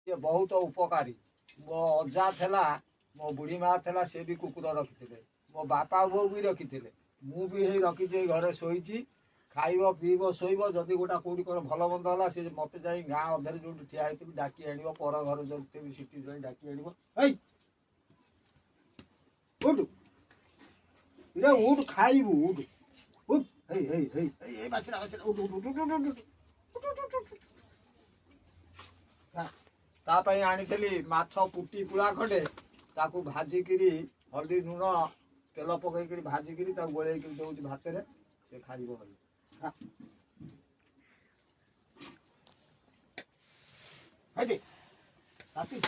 ये बहुत उपकारी मो अजा थेला मो बुढ़ी माँ थेला से भी कुकुर रखी मो बापा बो भी रखी मु भी रखी घरे शोची खाइब पीब शोब जदि गोटा कौटी कौन भल मंद है सी मत जा गाँ अधे जो ठिया होती डाकी आण पर घर जो सीटी जाए डाकी आण उठ इरे उठ खाइबू उठ उठ बासिला बासिला उठ उठ उठ उठ तापाई आनी माछ पुटी पुड़ा खंडे ताकू भाजिकी हल्दी लुण तेल पकईकरी भाजिकी गोल दौर भात से खाइब राति